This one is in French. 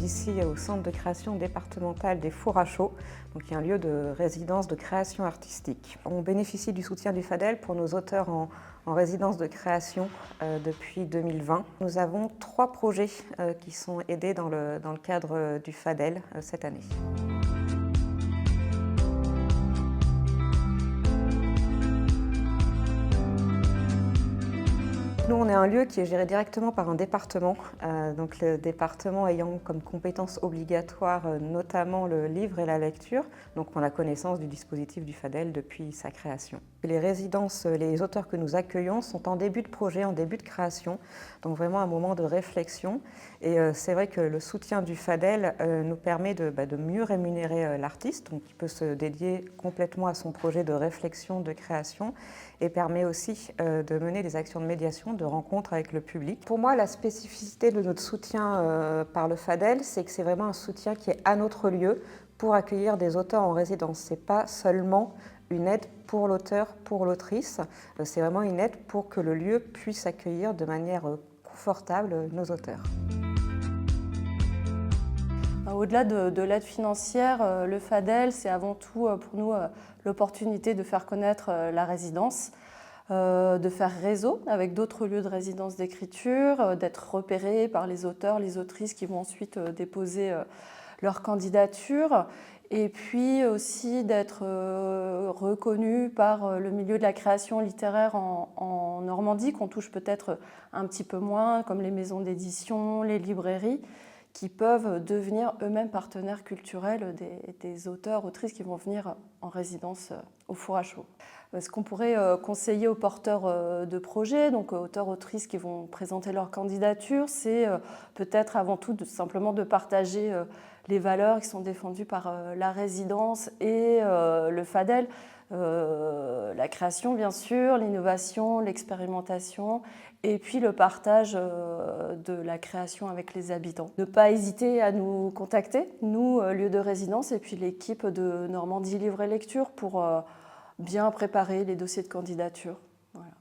siège ici au centre de création départemental des Fours à Chaux, donc il y a un lieu de résidence de création artistique. On bénéficie du soutien du FADEL pour nos auteurs en résidence de création depuis 2020. Nous avons 3 projets qui sont aidés dans le cadre du FADEL cette année. Nous, on est un lieu qui est géré directement par un département, donc le département ayant comme compétence obligatoire notamment le livre et la lecture, donc on a connaissance du dispositif du FADEL depuis sa création. Les résidences, les auteurs que nous accueillons sont en début de projet, en début de création, donc vraiment un moment de réflexion. Et c'est vrai que le soutien du FADEL nous permet de mieux rémunérer l'artiste, donc qui peut se dédier complètement à son projet de réflexion, de création, et permet aussi de mener des actions de médiation, de rencontre avec le public. Pour moi, la spécificité de notre soutien par le FADEL, c'est que c'est vraiment un soutien qui est à notre lieu pour accueillir des auteurs en résidence. Ce n'est pas seulement une aide pour l'auteur, pour l'autrice, c'est vraiment une aide pour que le lieu puisse accueillir de manière confortable nos auteurs. Au-delà de l'aide financière, le FADEL, c'est avant tout pour nous l'opportunité de faire connaître la résidence, de faire réseau avec d'autres lieux de résidence d'écriture, d'être repéré par les auteurs, les autrices qui vont ensuite déposer leur candidature, et puis aussi d'être reconnu par le milieu de la création littéraire en Normandie, qu'on touche peut-être un petit peu moins, comme les maisons d'édition, les librairies, qui peuvent devenir eux-mêmes partenaires culturels des auteurs, autrices qui vont venir en résidence au Fours à Chaux. Ce qu'on pourrait conseiller aux porteurs de projets, donc auteurs, autrices qui vont présenter leur candidature, c'est peut-être avant tout simplement de partager les valeurs qui sont défendues par la résidence et le FADEL. La création, bien sûr, l'innovation, l'expérimentation, et puis le partage de la création avec les habitants. Ne pas hésiter à nous contacter, nous, lieu de résidence, et puis l'équipe de Normandie Livre et Lecture pour bien préparer les dossiers de candidature. Voilà.